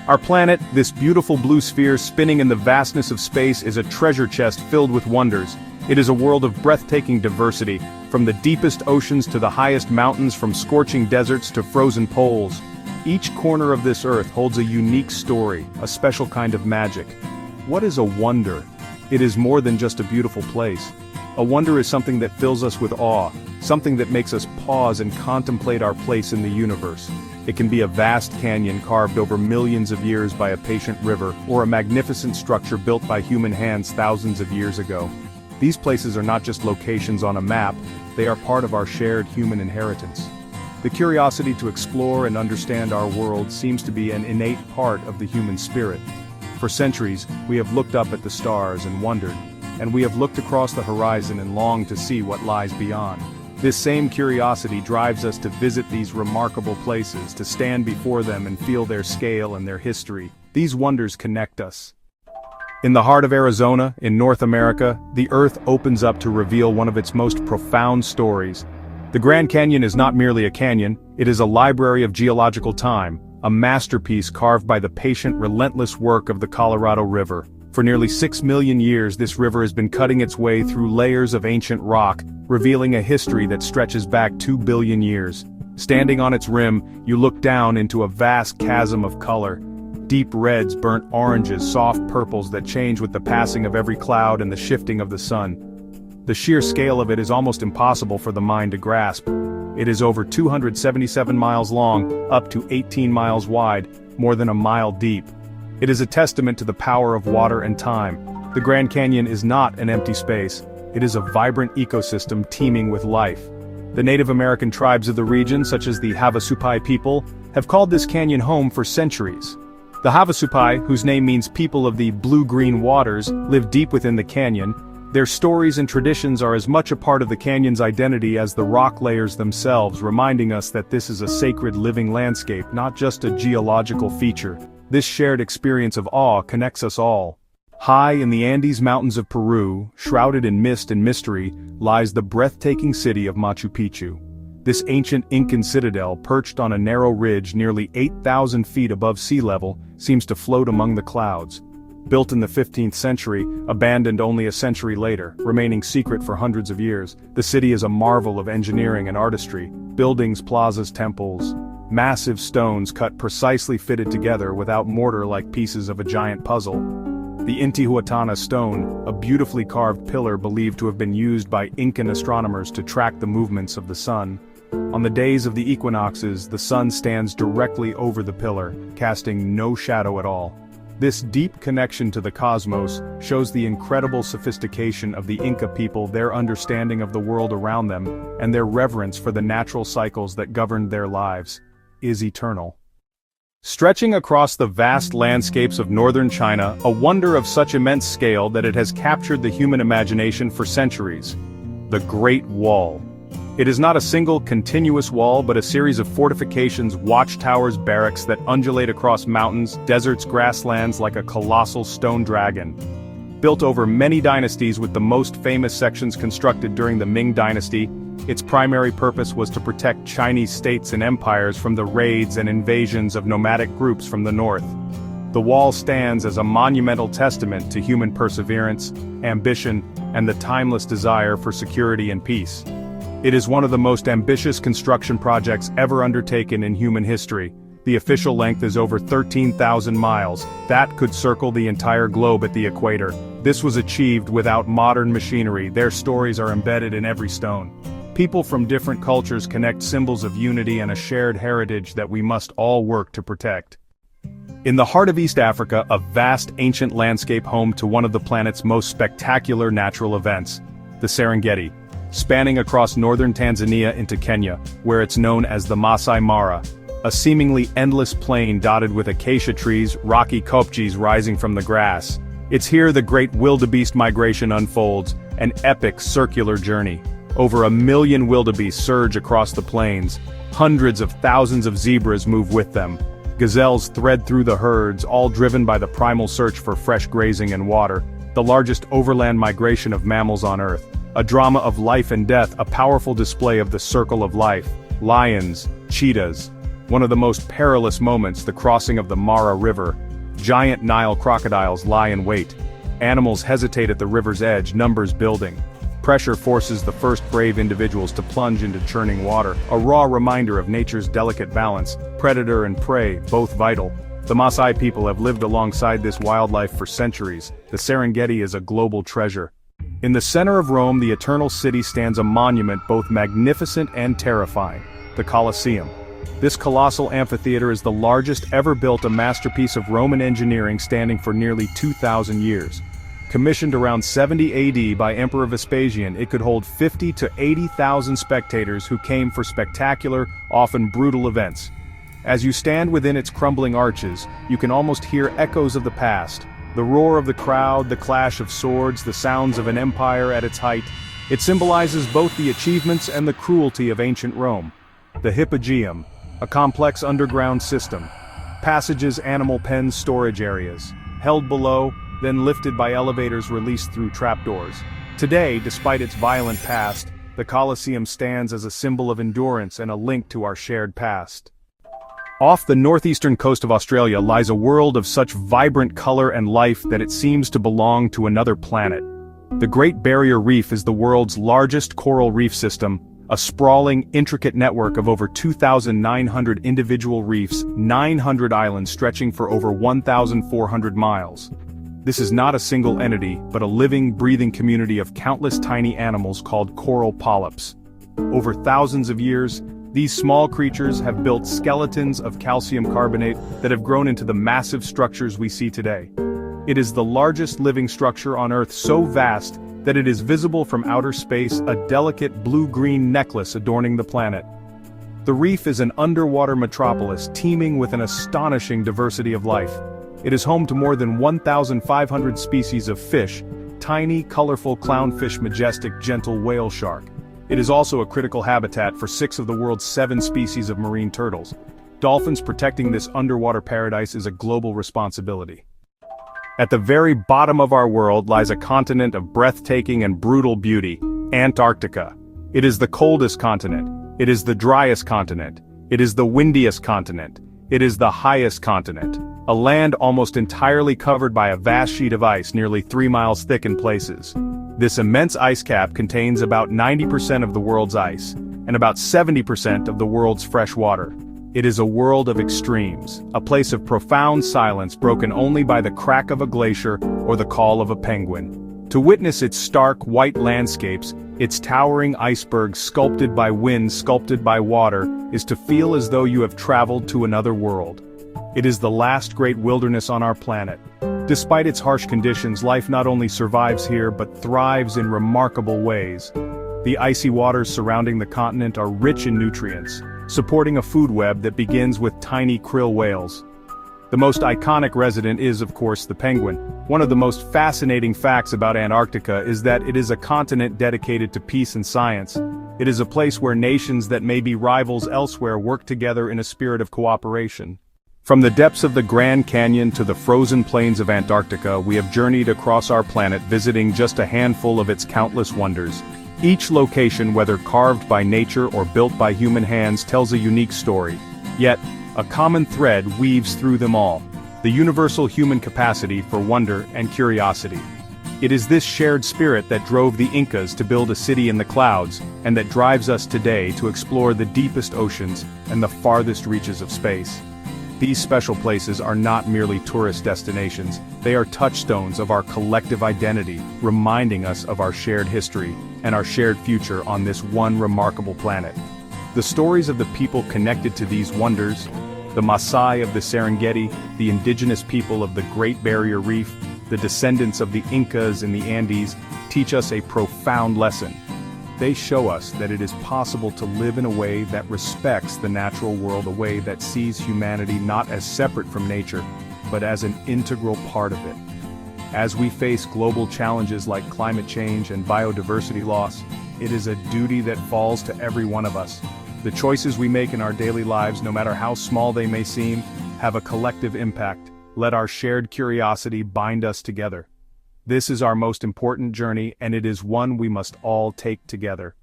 Our planet, this beautiful blue sphere spinning in the vastness of space, is a treasure chest filled with wonders. It is a world of breathtaking diversity, from the deepest oceans to the highest mountains, from scorching deserts to frozen poles. Each corner of this earth holds a unique story, a special kind of magic. What is a wonder? It is more than just a beautiful place. A wonder is something that fills us with awe, something that makes us pause and contemplate our place in the universe. It can be a vast canyon carved over millions of years by a patient river, or a magnificent structure built by human hands thousands of years ago. These places are not just locations on a map, they are part of our shared human inheritance. The curiosity to explore and understand our world seems to be an innate part of the human spirit. For centuries, we have looked up at the stars and wondered, and we have looked across the horizon and longed to see what lies beyond. This same curiosity drives us to visit these remarkable places, to stand before them and feel their scale and their history. These wonders connect us. In the heart of Arizona, in North America, the earth opens up to reveal one of its most profound stories. The Grand Canyon is not merely a canyon, it is a library of geological time, a masterpiece carved by the patient, relentless work of the Colorado River. For nearly 6 million years, this river has been cutting its way through layers of ancient rock, revealing a history that stretches back 2 billion years. Standing on its rim, you look down into a vast chasm of color. Deep reds, burnt oranges, soft purples that change with the passing of every cloud and the shifting of the sun. The sheer scale of it is almost impossible for the mind to grasp. It is over 277 miles long, up to 18 miles wide, more than a mile deep. It is a testament to the power of water and time. The Grand Canyon is not an empty space. It is a vibrant ecosystem teeming with life. The Native American tribes of the region, such as the Havasupai people, have called this canyon home for centuries. The Havasupai, whose name means people of the blue-green waters, live deep within the canyon. Their stories and traditions are as much a part of the canyon's identity as the rock layers themselves, reminding us that this is a sacred living landscape, not just a geological feature. This shared experience of awe connects us all. High in the Andes Mountains of Peru, shrouded in mist and mystery, lies the breathtaking city of Machu Picchu. This ancient Incan citadel, perched on a narrow ridge nearly 8,000 feet above sea level, seems to float among the clouds. Built in the 15th century, abandoned only a century later, remaining secret for hundreds of years, the city is a marvel of engineering and artistry. Buildings, plazas, temples, massive stones cut precisely fitted together without mortar like pieces of a giant puzzle. The Intihuatana stone, a beautifully carved pillar believed to have been used by Incan astronomers to track the movements of the sun. On the days of the equinoxes, the sun stands directly over the pillar, casting no shadow at all. This deep connection to the cosmos shows the incredible sophistication of the Inca people, their understanding of the world around them, and their reverence for the natural cycles that governed their lives, is eternal. Stretching across the vast landscapes of northern China, a wonder of such immense scale that it has captured the human imagination for centuries. The Great Wall. It is not a single continuous wall but a series of fortifications, watchtowers, barracks that undulate across mountains, deserts, grasslands like a colossal stone dragon. Built over many dynasties, with the most famous sections constructed during the Ming Dynasty, its primary purpose was to protect Chinese states and empires from the raids and invasions of nomadic groups from the north. The wall stands as a monumental testament to human perseverance, ambition, and the timeless desire for security and peace. It is one of the most ambitious construction projects ever undertaken in human history. The official length is over 13,000 miles. That could circle the entire globe at the equator. This was achieved without modern machinery. Their stories are embedded in every stone. People from different cultures connect symbols of unity and a shared heritage that we must all work to protect. In the heart of East Africa, a vast ancient landscape home to one of the planet's most spectacular natural events, the Serengeti. Spanning across northern Tanzania into Kenya, where it's known as the Masai Mara, a seemingly endless plain dotted with acacia trees, rocky kopjes rising from the grass. It's here the great wildebeest migration unfolds, an epic circular journey. Over 1 million wildebeest surge across the plains. Hundreds of thousands of zebras move with them. Gazelles thread through the herds, all driven by the primal search for fresh grazing and water, the largest overland migration of mammals on Earth. A drama of life and death, a powerful display of the circle of life. Lions, cheetahs, One of the most perilous moments, the crossing of the Mara River. Giant Nile crocodiles lie in wait. Animals hesitate at the river's edge, numbers building. Pressure forces the first brave individuals to plunge into churning water, a raw reminder of nature's delicate balance, predator and prey, both vital. The Maasai people have lived alongside this wildlife for centuries. The Serengeti is a global treasure. In the center of Rome, the Eternal City stands a monument both magnificent and terrifying, the Colosseum. This colossal amphitheater is the largest ever built, a masterpiece of Roman engineering standing for nearly 2,000 years. Commissioned around 70 AD by Emperor Vespasian, it could hold 50 to 80,000 spectators who came for spectacular, often brutal events. As you stand within its crumbling arches, you can almost hear echoes of the past. The roar of the crowd, the clash of swords, the sounds of an empire at its height. It symbolizes both the achievements and the cruelty of ancient Rome. The Hypogeum, a complex underground system. Passages, animal pens, storage areas. Held below, then lifted by elevators released through trapdoors. Today, despite its violent past, the Colosseum stands as a symbol of endurance and a link to our shared past. Off the northeastern coast of Australia lies a world of such vibrant color and life that it seems to belong to another planet. The Great Barrier Reef is the world's largest coral reef system, a sprawling, intricate network of over 2,900 individual reefs, 900 islands stretching for over 1,400 miles. This is not a single entity, but a living, breathing community of countless tiny animals called coral polyps. Over thousands of years, these small creatures have built skeletons of calcium carbonate that have grown into the massive structures we see today. It is the largest living structure on Earth, so vast that it is visible from outer space, a delicate blue-green necklace adorning the planet. The reef is an underwater metropolis teeming with an astonishing diversity of life. It is home to more than 1,500 species of fish, tiny, colorful clownfish, majestic, gentle whale shark. It is also a critical habitat for 6 of the world's 7 species of marine turtles. Dolphins protecting this underwater paradise is a global responsibility. At the very bottom of our world lies a continent of breathtaking and brutal beauty, Antarctica. It is the coldest continent. It is the driest continent. It is the windiest continent. It is the highest continent. A land almost entirely covered by a vast sheet of ice nearly 3 miles thick in places. This immense ice cap contains about 90% of the world's ice, and about 70% of the world's fresh water. It is a world of extremes, a place of profound silence broken only by the crack of a glacier or the call of a penguin. To witness its stark, white landscapes, its towering icebergs sculpted by wind, sculpted by water, is to feel as though you have traveled to another world. It is the last great wilderness on our planet. Despite its harsh conditions, life not only survives here but thrives in remarkable ways. The icy waters surrounding the continent are rich in nutrients, supporting a food web that begins with tiny krill whales. The most iconic resident is, of course, the penguin. One of the most fascinating facts about Antarctica is that it is a continent dedicated to peace and science. It is a place where nations that may be rivals elsewhere work together in a spirit of cooperation. From the depths of the Grand Canyon to the frozen plains of Antarctica, we have journeyed across our planet visiting just a handful of its countless wonders. Each location, whether carved by nature or built by human hands, tells a unique story. Yet, a common thread weaves through them all: the universal human capacity for wonder and curiosity. It is this shared spirit that drove the Incas to build a city in the clouds, and that drives us today to explore the deepest oceans and the farthest reaches of space. These special places are not merely tourist destinations, they are touchstones of our collective identity, reminding us of our shared history and our shared future on this one remarkable planet. The stories of the people connected to these wonders, the Maasai of the Serengeti, the indigenous people of the Great Barrier Reef, the descendants of the Incas in the Andes, teach us a profound lesson. They show us that it is possible to live in a way that respects the natural world, a way that sees humanity not as separate from nature, but as an integral part of it. As we face global challenges like climate change and biodiversity loss, it is a duty that falls to every one of us. The choices we make in our daily lives, no matter how small they may seem, have a collective impact. Let our shared curiosity bind us together. This is our most important journey, and it is one we must all take together.